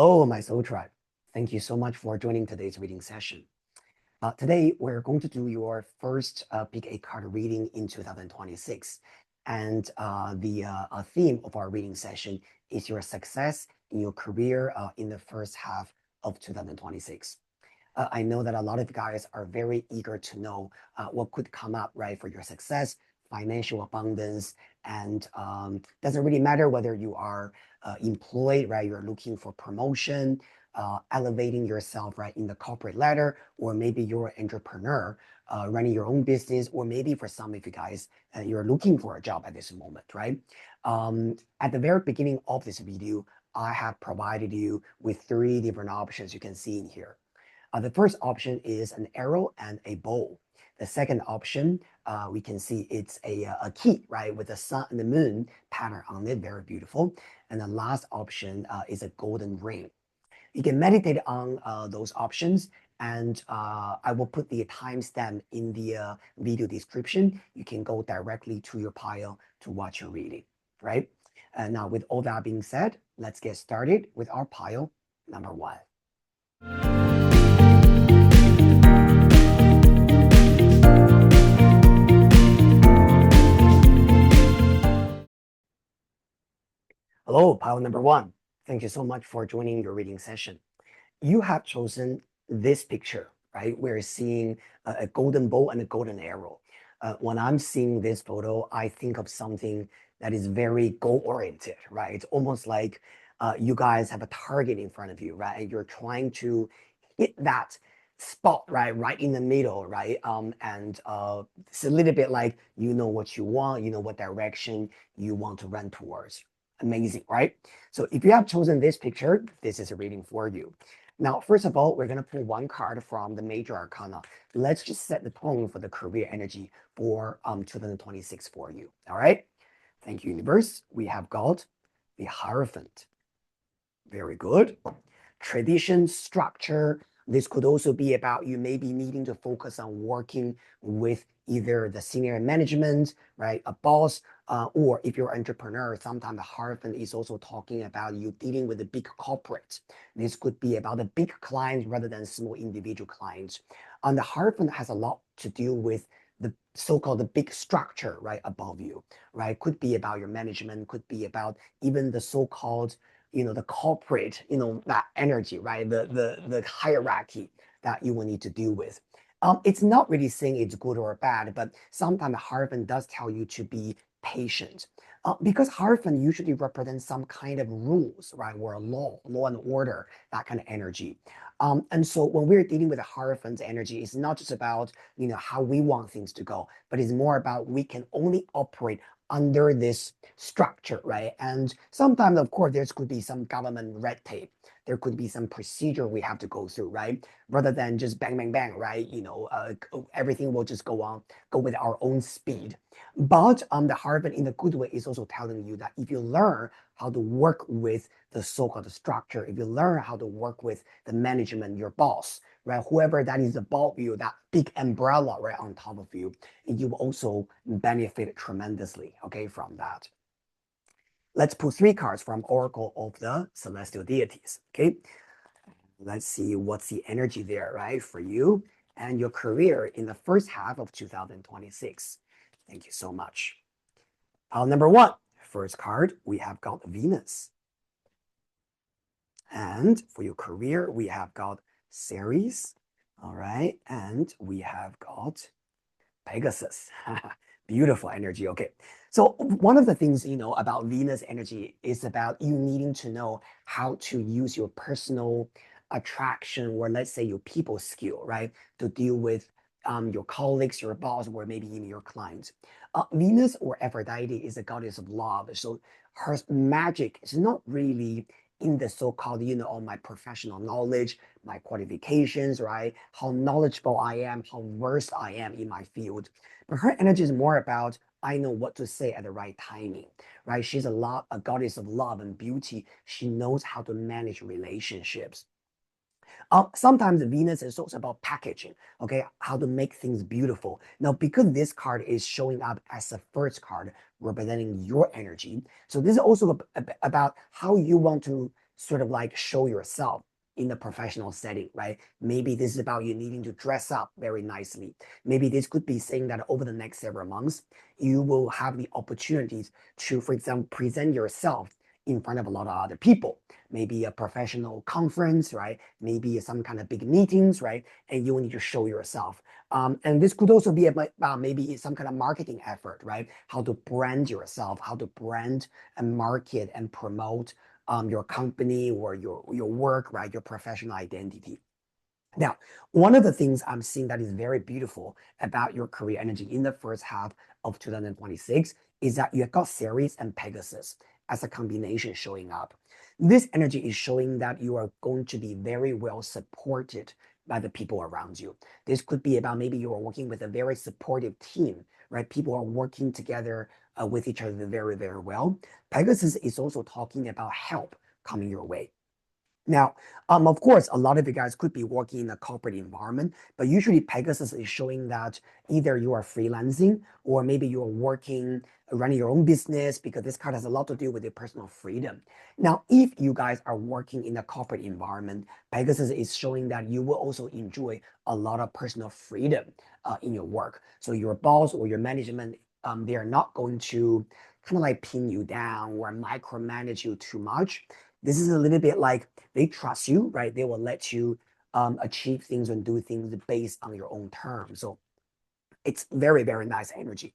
Hello, my soul tribe. Thank you so much for joining today's reading session. Today, we're going to do your first Big A card reading in 2026. And the theme of our reading session is your success in your career in the first half of 2026. I know that a lot of guys are very eager to know what could come up, right, for your success, financial abundance, and doesn't really matter whether you are employed, right, you're looking for promotion, elevating yourself, right, in the corporate ladder, or maybe you're an entrepreneur running your own business, or maybe for some of you guys, you're looking for a job at this moment, right? At the very beginning of this video, I have provided you with 3 different options you can see in here. The first option is an arrow and a bow. The second option, we can see it's a key, right, with the sun and the moon pattern on it, very beautiful. And the last option is a golden ring. You can meditate on those options, and I will put the timestamp in the video description. You can go directly to your pile to watch your reading, right? And now, with all that being said, let's get started with our pile number 1. Hello, pile number 1. Thank you so much for joining your reading session. You have chosen this picture, right? We're seeing a golden bow and a golden arrow. When I'm seeing this photo, I think of something that is very goal-oriented, right? It's almost like you guys have a target in front of you, right? And you're trying to hit that spot, right in the middle, right? And it's a little bit like you know what you want, you know what direction you want to run towards. Amazing, right? So if you have chosen this picture, this is a reading for you. Now, first of all, we're going to pull 1 card from the major arcana. Let's just set the tone for the career energy for 2026 for you. All right. Thank you, universe. We have got the Hierophant. Very good. Tradition, structure. This could also be about you maybe needing to focus on working with either the senior management, right, a boss, or if you're an entrepreneur, sometimes the Hierophant is also talking about you dealing with a big corporate. This could be about a big client rather than small individual clients. And the Hierophant has a lot to do with the so-called the big structure, right, above you, right? Could be about your management, could be about even the so-called the corporate, that energy, right? The hierarchy that you will need to deal with. It's not really saying it's good or bad, but sometimes the Hierophant does tell you to be patient. Because Hierophant usually represents some kind of rules, right? Or law and order, that kind of energy. And so when we're dealing with the Hierophant's energy, it's not just about, how we want things to go, but it's more about we can only operate under this structure, right? And sometimes, of course, there could be some government red tape. There could be some procedure we have to go through, right? Rather than just bang, bang, bang, right? Everything will just go with our own speed. But the Hierophant in a good way is also telling you that if you learn how to work with the so-called structure, if you learn how to work with the management, your boss, right? Whoever that is above you, that big umbrella right on top of you, you will also benefit tremendously, okay, from that. Let's pull 3 cards from Oracle of the Celestial Deities, okay? Let's see what's the energy there, right, for you and your career in the first half of 2026. Thank you so much. Pile number 1, first card, we have got Venus. And for your career, we have got Ceres, all right? And we have got Pegasus. Beautiful energy, okay. So one of the things, about Venus energy is about you needing to know how to use your personal attraction, or let's say your people skill, right, to deal with your colleagues, your boss, or maybe even your clients. Venus or Aphrodite is a goddess of love. So her magic is not really in the so-called, all my professional knowledge, my qualifications, right? How knowledgeable I am, how versed I am in my field. But her energy is more about, I know what to say at the right timing, right? She's a goddess of love and beauty. She knows how to manage relationships. Sometimes Venus is also about packaging, okay, how to make things beautiful. Now, because this card is showing up as a first card representing your energy, so this is also about how you want to sort of like show yourself in a professional setting, right? Maybe this is about you needing to dress up very nicely. Maybe this could be saying that over the next several months, you will have the opportunities to, for example, present yourself in front of a lot of other people, maybe a professional conference, right? Maybe some kind of big meetings, right? And you will need to show yourself. And this could also be about maybe some kind of marketing effort, right? How to brand yourself, how to brand and market and promote your company or your work, right? Your professional identity. Now, one of the things I'm seeing that is very beautiful about your career energy in the first half of 2026 is that you have got Ceres and Pegasus as a combination showing up. This energy is showing that you are going to be very well supported by the people around you. This could be about maybe you are working with a very supportive team, right? People are working together with each other very, very well. Pegasus is also talking about help coming your way. Now, of course, a lot of you guys could be working in a corporate environment, but usually Pegasus is showing that either you are freelancing or maybe you're working, running your own business, because this card has a lot to do with your personal freedom. Now, if you guys are working in a corporate environment, Pegasus is showing that you will also enjoy a lot of personal freedom in your work. So your boss or your management, they are not going to kind of like pin you down or micromanage you too much. This is a little bit like they trust you, right? They will let you achieve things and do things based on your own terms. So it's very, very nice energy.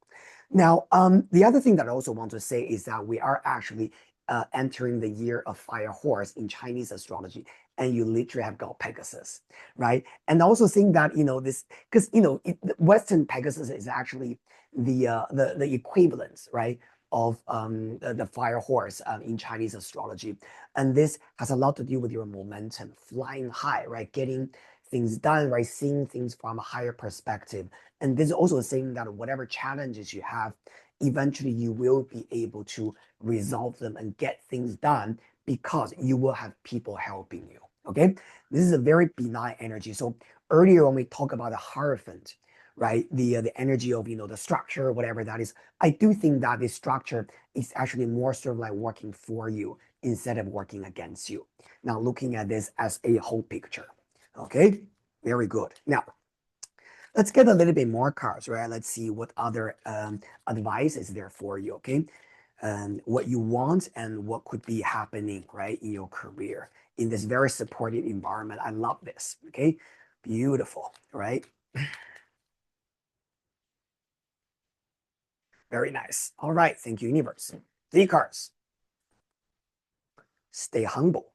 Now, the other thing that I also want to say is that we are actually entering the year of Fire Horse in Chinese astrology, and you literally have got Pegasus, right? And also saying that, this, because, Western Pegasus is actually the equivalence, right? Of the fire horse in Chinese astrology. And this has a lot to do with your momentum, flying high, right? Getting things done, right? Seeing things from a higher perspective. And this is also saying that whatever challenges you have, eventually you will be able to resolve them and get things done because you will have people helping you. Okay. This is a very benign energy. So earlier when we talk about the Hierophant, right? The energy of the structure, whatever that is. I do think that this structure is actually more sort of like working for you instead of working against you. Now looking at this as a whole picture. Okay, very good. Now let's get a little bit more cards, right? Let's see what other advice is there for you. Okay, what you want and what could be happening, right, in your career in this very supportive environment. I love this. Okay, beautiful, right? Very nice. All right. Thank you, universe. 3 cards. Stay humble.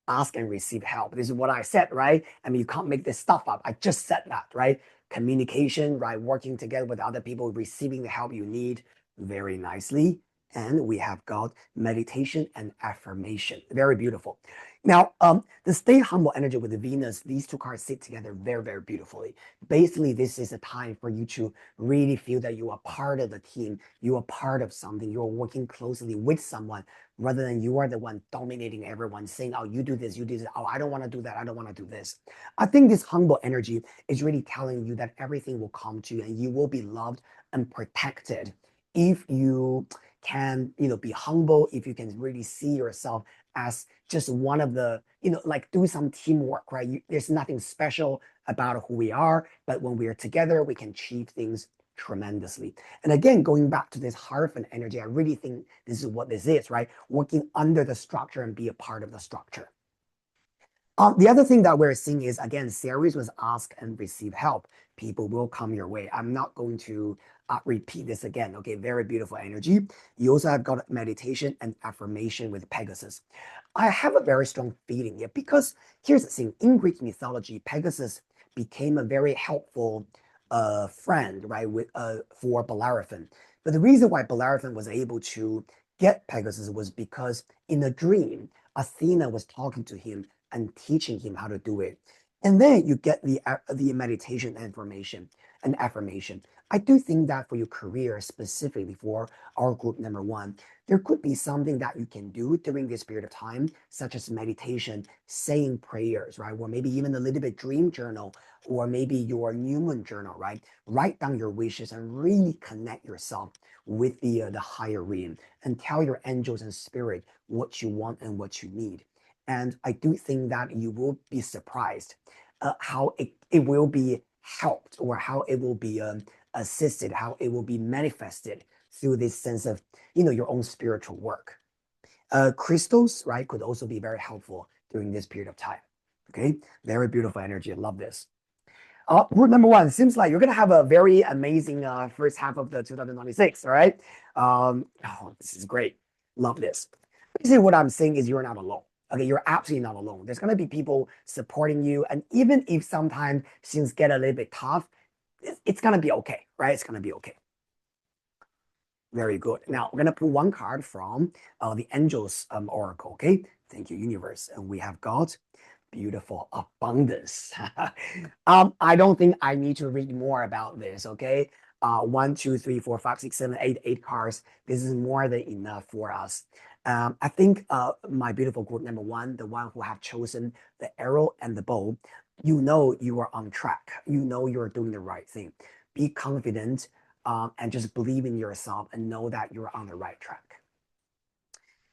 Ask and receive help. This is what I said, right? I mean, you can't make this stuff up. I just said that, right? Communication, right? Working together with other people, receiving the help you need very nicely. And we have got meditation and affirmation. Very beautiful. Now, the stay humble energy with the Venus, these 2 cards sit together very, very beautifully. Basically, this is a time for you to really feel that you are part of the team. You are part of something. You're working closely with someone rather than you are the one dominating everyone, saying, oh, you do this, you do this. Oh, I don't want to do that. I don't want to do this. I think this humble energy is really telling you that everything will come to you and you will be loved and protected if you can, be humble, if you can really see yourself as just one of the, like do some teamwork, right? There's nothing special about who we are, but when we are together, we can achieve things tremendously. And again, going back to this Hierophant energy, I really think this is what this is, right? Working under the structure and be a part of the structure. The other thing that we're seeing is, again, Ceres was ask and receive help. People will come your way. I'm not going to repeat this again. Okay, very beautiful energy. You also have got meditation and affirmation with Pegasus. I have a very strong feeling here because here's the thing. In Greek mythology, Pegasus became a very helpful friend, right, for Bellerophon. But the reason why Bellerophon was able to get Pegasus was because in a dream, Athena was talking to him and teaching him how to do it. And then you get the meditation information and affirmation. I do think that for your career, specifically for our group number one, there could be something that you can do during this period of time, such as meditation, saying prayers, right? Or maybe even a little bit dream journal, or maybe your new moon journal, right? Write down your wishes and really connect yourself with the higher realm and tell your angels and spirit what you want and what you need. And I do think that you will be surprised how it will be helped, or how it will be assisted, how it will be manifested through this sense of, your own spiritual work. Crystals, right, could also be very helpful during this period of time. Okay, very beautiful energy. I love this. Rule number one, seems like you're gonna have a very amazing first half of the 2026. All right. Oh, this is great. Love this. Basically, what I'm saying is you're not alone. Okay, you're absolutely not alone. There's gonna be people supporting you, and even if sometimes things get a little bit tough, it's gonna be okay, right? It's gonna be okay. Very good. Now we're gonna pull one card from the Angels Oracle. Okay, thank you, Universe, and we have got beautiful abundance. I don't think I need to read more about this. Okay, 1, 2, 3, 4, 5, 6, 7, 8, 8 cards. This is more than enough for us. I think my beautiful group number one, the one who have chosen the arrow and the bow, you are on track. You're doing the right thing. Be confident and just believe in yourself and know that you're on the right track.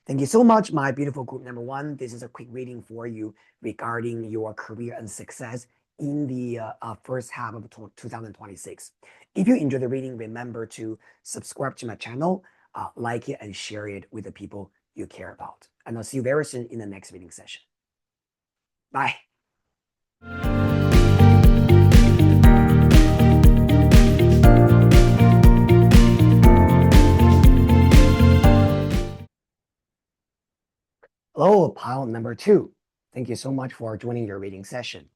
Thank you so much, my beautiful group number one. This is a quick reading for you regarding your career and success in the first half of 2026. If you enjoyed the reading, remember to subscribe to my channel, like it, and share it with the people you care about. And I'll see you very soon in the next reading session. Bye. Hello, pile number two. Thank you so much for joining your reading session.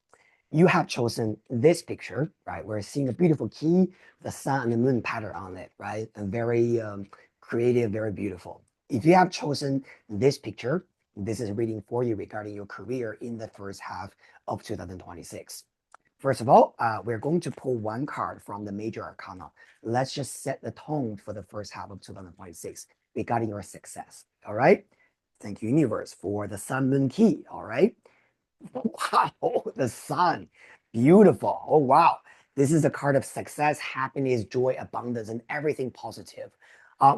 You have chosen this picture, right? We're seeing a beautiful key, the sun and the moon pattern on it, right? And very creative, very beautiful. If you have chosen this picture, this is a reading for you regarding your career in the first half of 2026. First of all, we're going to pull one card from the major arcana. Let's just set the tone for the first half of 2026 regarding your success. All right. Thank you, universe, for the sun moon key. All right. Wow, the sun. Beautiful. Oh, wow. This is a card of success, happiness, joy, abundance, and everything positive.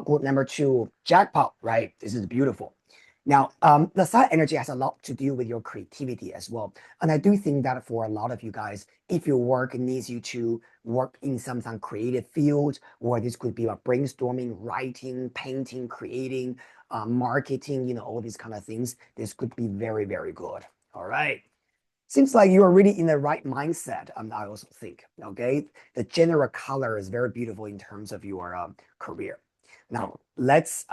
Group number two, jackpot, right? This is beautiful. Now, the sun energy has a lot to do with your creativity as well. And I do think that for a lot of you guys, if your work needs you to work in some creative field, or this could be about brainstorming, writing, painting, creating, marketing, all these kind of things, this could be very, very good. All right. Seems like you are really in the right mindset. I also think, okay? The general color is very beautiful in terms of your career. Now, let's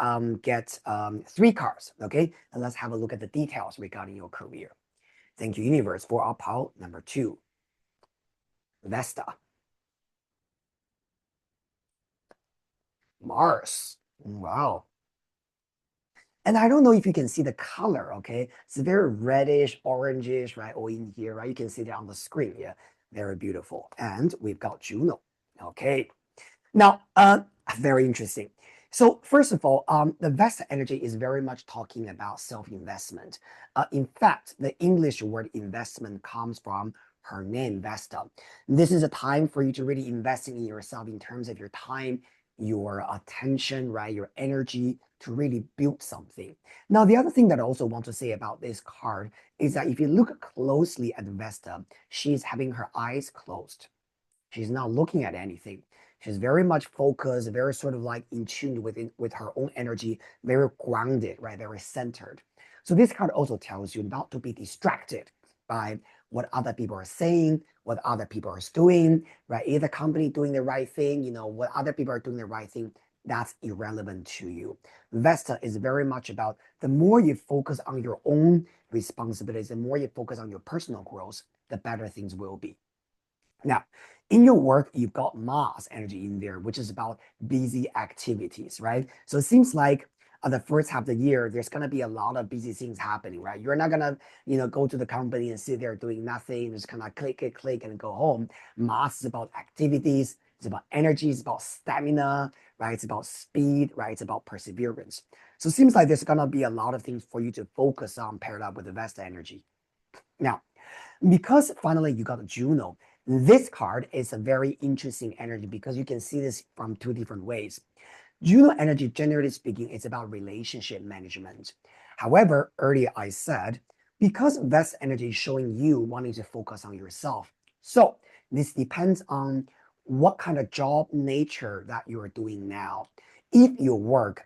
get 3 cards, okay? And let's have a look at the details regarding your career. Thank you, universe, for our pile number 2. Vesta. Mars. Wow. And I don't know if you can see the color, okay? It's very reddish, orangish, right? Or in here, right? You can see that on the screen. Yeah, very beautiful. And we've got Juno. Okay. Now, very interesting. So first of all, the Vesta energy is very much talking about self-investment. In fact, the English word investment comes from her name, Vesta. This is a time for you to really invest in yourself in terms of your time, your attention, right? Your energy to really build something. Now, the other thing that I also want to say about this card is that if you look closely at Vesta, she's having her eyes closed. She's not looking at anything. She's very much focused, very sort of like in tune with her own energy, very grounded, right? Very centered. So this card also tells you not to be distracted by what other people are saying, what other people are doing, right? Is the company doing the right thing? What other people are doing the right thing, that's irrelevant to you. Vesta is very much about the more you focus on your own responsibilities, the more you focus on your personal growth, the better things will be. Now, in your work, you've got Mars energy in there, which is about busy activities, right? So it seems like the first half of the year, there's going to be a lot of busy things happening, right? You're not going to, go to the company and sit there doing nothing, just kind of click, click, click, and go home. Mars is about activities, It's about energy. It's about stamina, right? It's about speed, right? It's about perseverance. So it seems like there's gonna be a lot of things for you to focus on paired up with the Vesta energy. Now, because finally you got a Juno, this card is a very interesting energy because you can see this from two different ways. Juno energy, generally speaking, is about relationship management. However, earlier I said, because Vesta energy is showing you wanting to focus on yourself. So this depends on what kind of job nature that you're doing now. If your work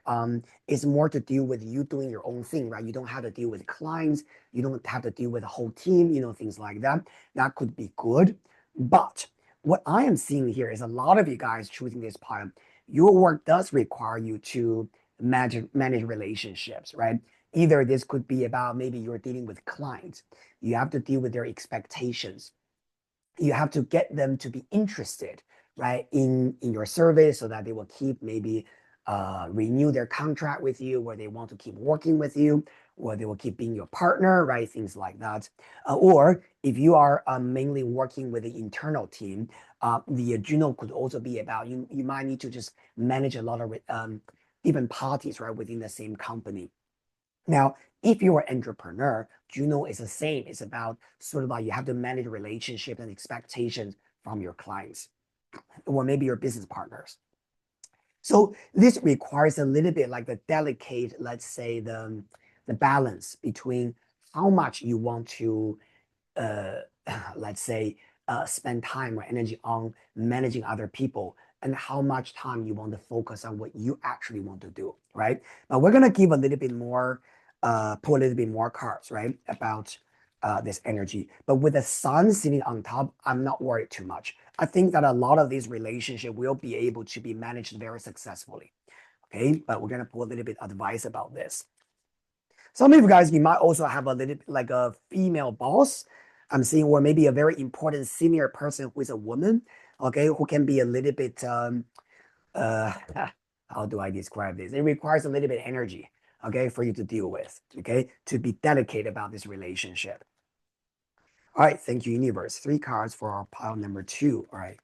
is more to deal with you doing your own thing, right? You don't have to deal with clients, you don't have to deal with a whole team, things like that. That could be good. But what I am seeing here is a lot of you guys choosing this pile, your work does require you to manage relationships, right? Either this could be about maybe you're dealing with clients, you have to deal with their expectations, you have to get them to be interested, right, in your service so that they will keep maybe renew their contract with you, where they want to keep working with you, or they will keep being your partner, right? Things like that. Or if you are mainly working with the internal team, the Juno could also be about you might need to just manage a lot of different parties, right, within the same company. Now, if you're an entrepreneur, Juno is the same. It's about sort of like you have to manage relationships and expectations from your clients or maybe your business partners. So this requires a little bit like the delicate, let's say the balance between how much you want to uh, let's say, spend time or energy on managing other people and how much time you want to focus on what you actually want to do, right? But we're going to give a little bit more, pull a little bit more cards, right, about this energy. But with the sun sitting on top, I'm not worried too much. I think that a lot of these relationships will be able to be managed very successfully. Okay, but we're gonna pull a little bit advice about this. Some of you guys, you might also have a little bit like a female boss. I'm seeing, or maybe a very important senior person who is a woman, okay, who can be a little bit, uh, how do I describe this? It requires a little bit of energy, okay, for you to deal with, okay, to be delicate about this relationship. All right, thank you, universe. 3 cards for our pile number 2. All right.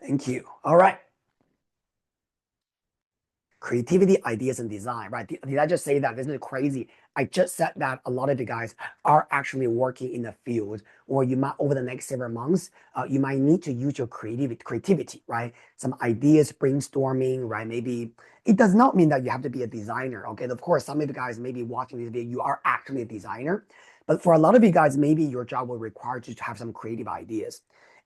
Thank you. All right. Creativity, ideas, and design, right? Did I just say that? Isn't it crazy? I just said that a lot of you guys are actually working in the field, or you might, over the next several months, you might need to use your creativity, right? Some ideas, brainstorming, right? Maybe it does not mean that you have to be a designer, okay? Of course, some of you guys may be watching this video, you are actually a designer, but for a lot of you guys, maybe your job will require you to have some creative ideas.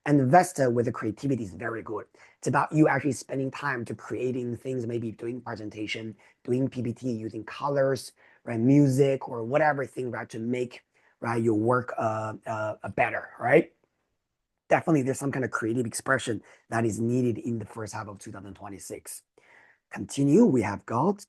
And Vesta with the creativity is very good. It's about you actually spending time to creating things, maybe doing presentation, doing PPT, using colors, right, music, or whatever thing, right, to make right your work better, right? Definitely, there's some kind of creative expression that is needed in the first half of 2026. Continue. We have got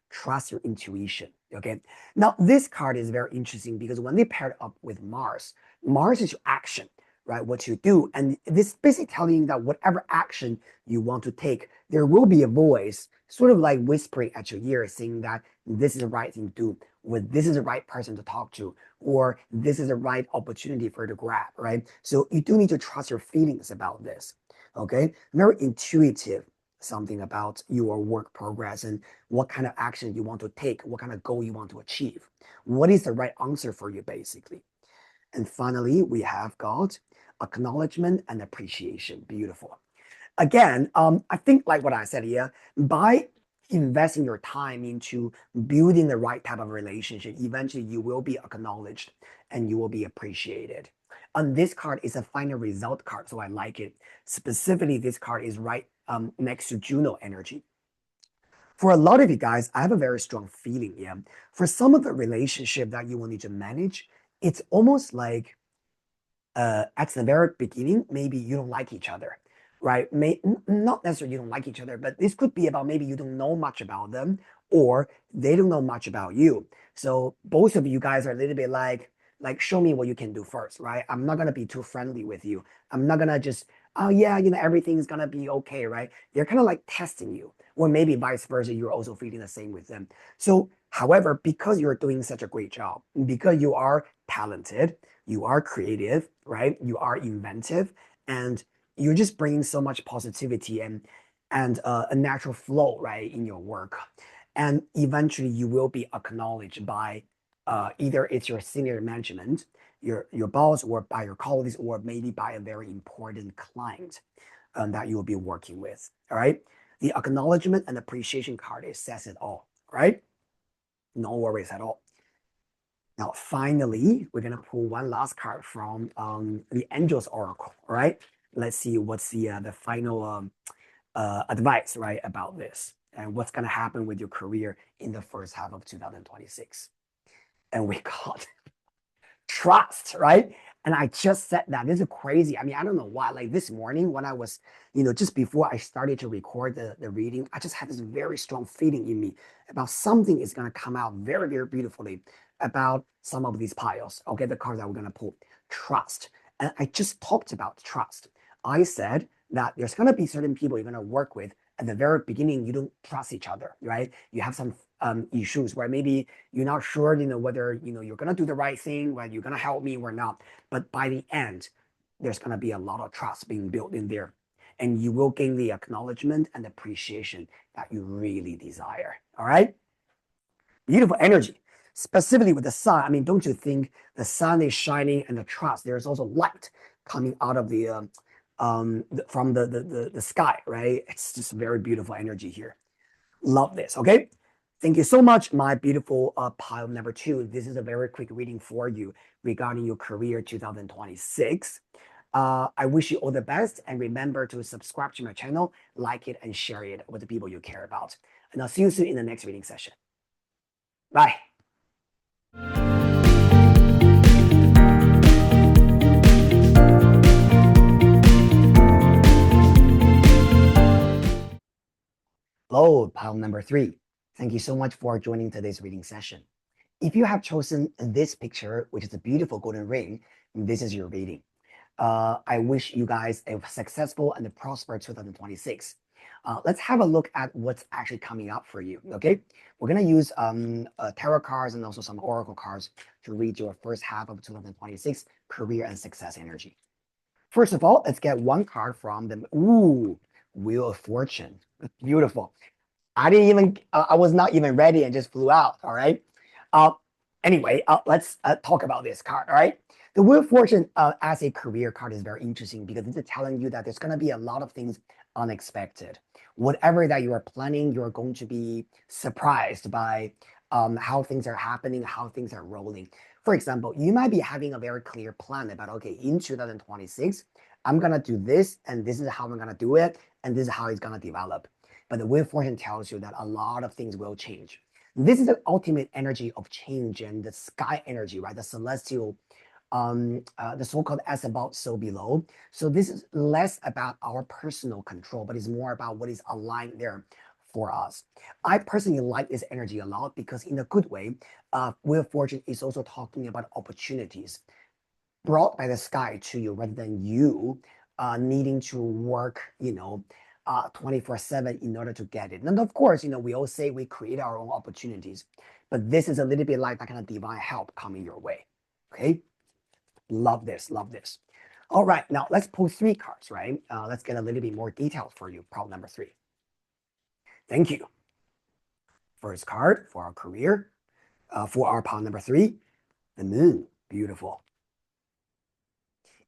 trust your intuition. Okay. Now, this card is very interesting because when they paired up with Mars, Mars is your action, right? What you do. And this basically telling you that whatever action you want to take, there will be a voice sort of like whispering at your ear saying that this is the right thing to do, or this is the right person to talk to, or this is the right opportunity for you to grab, right? So you do need to trust your feelings about this. Okay. Very intuitive, something about your work progress and what kind of action you want to take, what kind of goal you want to achieve. What is the right answer for you, basically? And finally, we have got acknowledgement and appreciation. Beautiful. Again, I think like what I said here, by investing your time into building the right type of relationship, eventually you will be acknowledged and you will be appreciated. And this card is a final result card, so I like it. Specifically, this card is right next to Juno energy. For a lot of you guys, I have a very strong feeling here. For some of the relationship that you will need to manage, it's almost like at the very beginning, maybe you don't like each other, right? Not necessarily you don't like each other, but this could be about maybe you don't know much about them or they don't know much about you. So both of you guys are a little bit like show me what you can do first, right? I'm not gonna be too friendly with you. I'm not gonna just, oh yeah, everything's gonna be okay, right? They're kind of like testing you, or maybe vice versa, you're also feeling the same with them. So, however, because you're doing such a great job, because you are talented, you are creative, right? You are inventive, and you're just bringing so much positivity and a natural flow, right, in your work. And eventually, you will be acknowledged by either it's your senior management, your boss, or by your colleagues, or maybe by a very important client that you will be working with. All right. The acknowledgement and appreciation card, it says it all. Right. No worries at all. Now, finally, we're gonna pull one last card from the Angels Oracle. All right. Let's see what's the final advice, right, about this and what's gonna happen with your career in the first half of 2026. And we got trust, right? And I just said that. This is crazy. I mean, I don't know why. Like this morning, when I was, just before I started to record the reading, I just had this very strong feeling in me about something is going to come out very, very beautifully about some of these piles. Okay, the cards that we're going to pull. Trust. And I just talked about trust. I said that there's going to be certain people you're going to work with at the very beginning. You don't trust each other, right? You have some issues where maybe you're not sure, whether, you're going to do the right thing, whether you're going to help me or not. But by the end, there's going to be a lot of trust being built in there. And you will gain the acknowledgement and appreciation that you really desire. All right. Beautiful energy, specifically with the sun. I mean, don't you think the sun is shining and the trust, there's also light coming out of from the sky, right? It's just very beautiful energy here. Love this. Okay. Thank you so much, my beautiful pile number 2. This is a very quick reading for you regarding your career 2026. I wish you all the best, and remember to subscribe to my channel, like it, and share it with the people you care about. And I'll see you soon in the next reading session. Bye. Hello, pile number 3. Thank you so much for joining today's reading session. If you have chosen this picture, which is a beautiful golden ring, this is your reading. I wish you guys a successful and a prosperous 2026. Let's have a look at what's actually coming up for you. Okay, we're gonna use tarot cards and also some oracle cards to read your first half of 2026 career and success energy. First of all, let's get one card from the Wheel of Fortune. Beautiful. I was not even ready and just flew out. All right. Uh, anyway, let's talk about this card. All right. The Wheel of Fortune as a career card is very interesting because it's telling you that there's going to be a lot of things unexpected. Whatever that you are planning, you're going to be surprised by how things are happening, how things are rolling. For example, you might be having a very clear plan about, okay, in 2026, I'm going to do this, and this is how I'm going to do it, and this is how it's going to develop. But the Wheel of Fortune tells you that a lot of things will change. This is the ultimate energy of change and the sky energy, right? The celestial, the so-called as above, so below. So this is less about our personal control, but it's more about what is aligned there for us. I personally like this energy a lot because in a good way, Wheel of Fortune is also talking about opportunities brought by the sky to you rather than you needing to work, 24/7 in order to get it. And of course, we all say we create our own opportunities, but this is a little bit like that kind of divine help coming your way. Okay. Love this. Love this. All right. Now let's pull 3 cards, right? Let's get a little bit more detailed for you. Problem number 3. Thank you. First card for our career, for our pile number 3, the moon. Beautiful.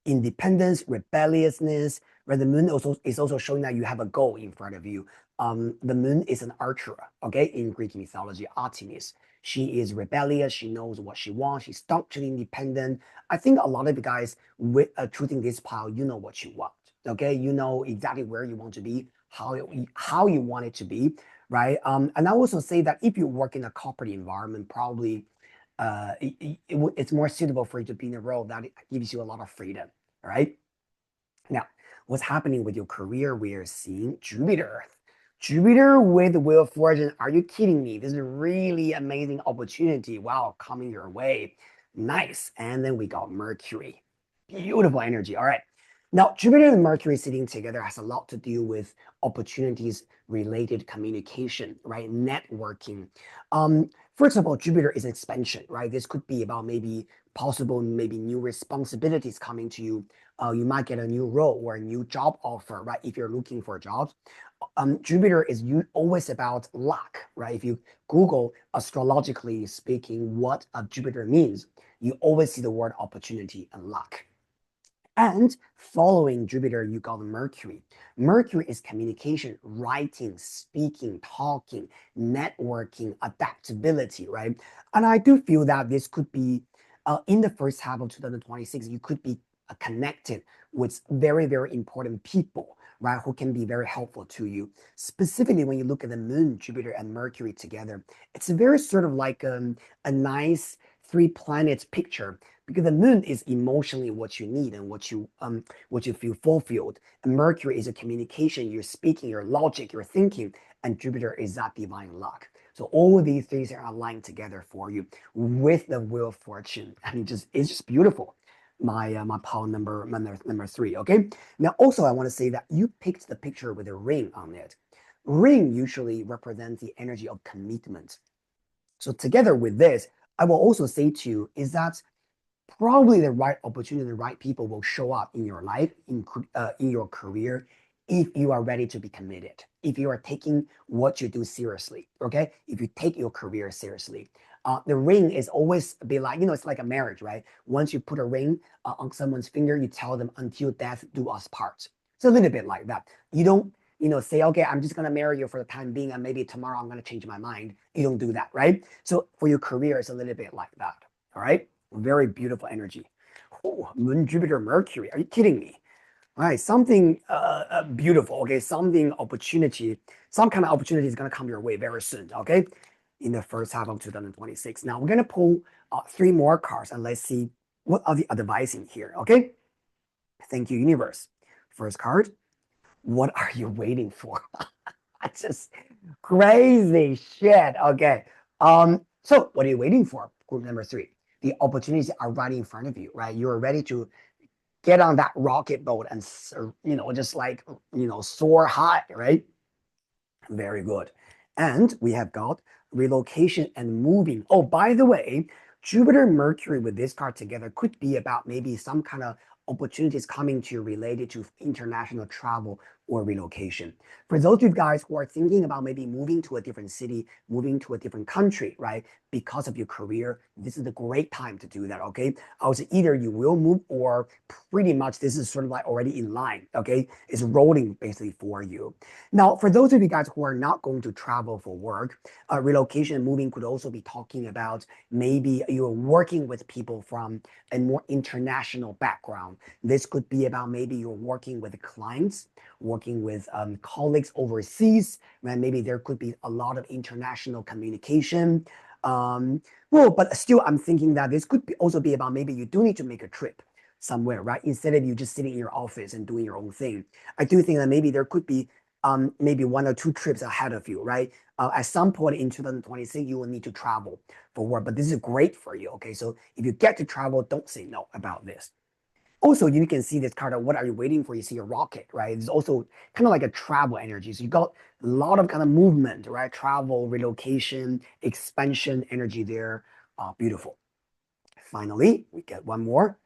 Independence, rebelliousness, where the moon also is also showing that you have a goal in front of you. The moon is an archer, okay, in Greek mythology, Artemis. She is rebellious. She knows what she wants. She's staunchly independent. I think a lot of you guys with choosing this pile, you know what you want, okay? You know exactly where you want to be, how you want it to be, right? And I also say that if you work in a corporate environment, probably it's more suitable for you to be in a role that gives you a lot of freedom. All right. Now, what's happening with your career? We are seeing Jupiter. Jupiter with the Wheel of Fortune. Are you kidding me? This is a really amazing opportunity. Wow, coming your way. Nice. And then we got Mercury. Beautiful energy. All right. Now, Jupiter and Mercury sitting together has a lot to do with opportunities related communication, right? Networking. First of all, Jupiter is expansion, right? This could be about maybe possible, maybe new responsibilities coming to you. You might get a new role or a new job offer, right? If you're looking for jobs. Jupiter is always about luck, right? If you Google astrologically speaking what Jupiter means, you always see the word opportunity and luck. And following Jupiter, you got Mercury. Mercury is communication, writing, speaking, talking, networking, adaptability, right? And I do feel that this could be in the first half of 2026, you could be connected with very, very important people, right? Who can be very helpful to you. Specifically, when you look at the moon, Jupiter, and Mercury together, it's a very sort of like a nice three planets picture because the moon is emotionally what you need and what you feel fulfilled. And Mercury is a communication, your speaking, your logic, your thinking, and Jupiter is that divine luck. So all these things are aligned together for you with the wheel of fortune, and it's just beautiful. My power number three. Okay. Now also I want to say that you picked the picture with a ring on it. Ring usually represents the energy of commitment. So together with this, I will also say to you is that probably the right opportunity, the right people will show up in your life, in your career, if you are ready to be committed, if you are taking what you do seriously, okay? If you take your career seriously. The ring is always be like, it's like a marriage, right? Once you put a ring on someone's finger, you tell them until death do us part. It's a little bit like that. You don't, say, okay, I'm just gonna marry you for the time being, and maybe tomorrow I'm gonna change my mind. You don't do that, right? So for your career, it's a little bit like that. All right. Very beautiful energy. Oh, Moon, Jupiter, Mercury. Are you kidding me? All right, something beautiful. Okay, something opportunity, some kind of opportunity is gonna come your way very soon. Okay, in the first half of 2026. Now we're gonna pull three more cards and let's see what are the advising here. Okay, thank you, universe. First card. What are you waiting for? That's just crazy shit. Okay. So what are you waiting for? Group number three. The opportunities are right in front of you, right? You're ready to get on that rocket boat and just like soar high, right? Very good. And we have got relocation and moving. Oh, by the way, Jupiter and Mercury with this card together could be about maybe some kind of opportunities coming to you related to international travel or relocation. For those of you guys who are thinking about maybe moving to a different city, moving to a different country, right? Because of your career, this is a great time to do that, okay? I would say either you will move or pretty much this is sort of like already in line, okay? It's rolling basically for you. Now, for those of you guys who are not going to travel for work, relocation and moving could also be talking about maybe you're working with people from a more international background. This could be about maybe you're working with clients, working with colleagues overseas, and maybe there could be a lot of international communication. Well, but still, I'm thinking that this could also be about maybe you do need to make a trip somewhere, right? Instead of you just sitting in your office and doing your own thing. I do think that maybe there could be maybe one or two trips ahead of you, right? At some point in 2026, you will need to travel for work, but this is great for you. Okay, so if you get to travel, don't say no about this. Also, you can see this card of what are you waiting for? You see a rocket, right? It's also kind of like a travel energy. So you got a lot of kind of movement, right? Travel, relocation, expansion energy there. Beautiful. Finally, we get one more.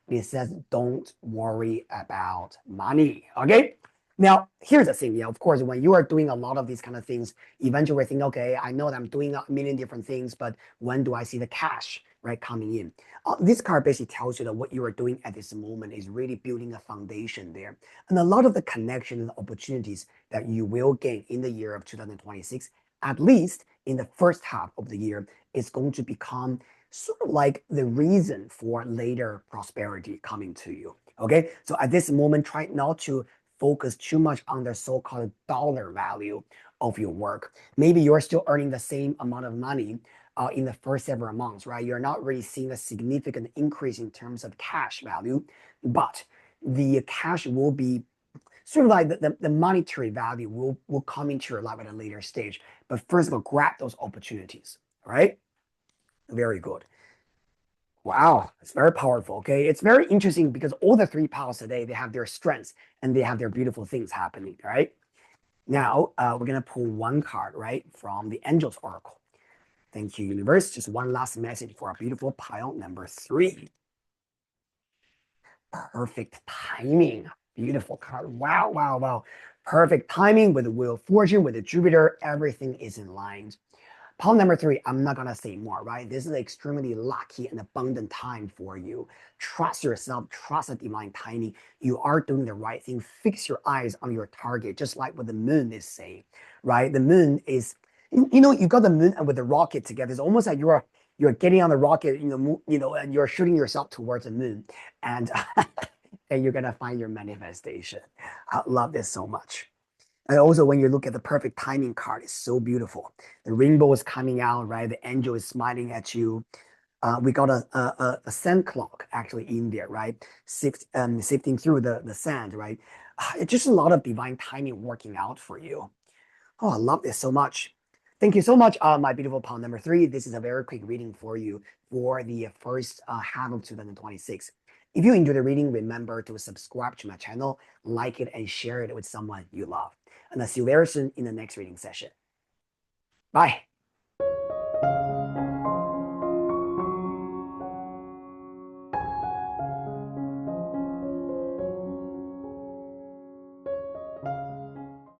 It says, don't worry about money. Okay. Now, here's the thing. Yeah, of course, when you are doing a lot of these kind of things, eventually you think, okay, I know that I'm doing a million different things, but when do I see the cash, right, coming in? This card basically tells you that what you are doing at this moment is really building a foundation there. And a lot of the connections and opportunities that you will gain in the year of 2026, at least in the first half of the year, is going to become sort of like the reason for later prosperity coming to you. Okay, so at this moment, try not to focus too much on the so-called dollar value of your work. Maybe you're still earning the same amount of money in the first several months, right? You're not really seeing a significant increase in terms of cash value, but the cash will be sort of like the monetary value will come into your life at a later stage. But first of all, grab those opportunities, all right? Very good. Wow, it's very powerful. Okay, it's very interesting because all the three piles today, they have their strengths and they have their beautiful things happening. All right. Now we're gonna pull one card, right, from the Angels Oracle. Thank you, universe. Just one last message for our beautiful pile number 3. Perfect timing. Beautiful card. Wow, wow, wow. Perfect timing with the Wheel of Fortune, with the Jupiter. Everything is in line. Pile number 3, I'm not going to say more, right? This is an extremely lucky and abundant time for you. Trust yourself, trust the divine timing. You are doing the right thing. Fix your eyes on your target, just like what the moon is saying, right? The moon is, you got the moon and with the rocket together. It's almost like you're getting on the rocket, and you're shooting yourself towards the moon, and and you're gonna find your manifestation. I love this so much. And also, when you look at the perfect timing card, it's so beautiful. The rainbow is coming out, right? The angel is smiling at you. We got a sand clock actually in there, right? Sifting through the sand, right? It's just a lot of divine timing working out for you. Oh, I love this so much. Thank you so much, my beautiful pal number 3. This is a very quick reading for you for the first half of 2026. If you enjoy the reading, remember to subscribe to my channel, like it, and share it with someone you love. And I'll see you very soon in the next reading session. Bye.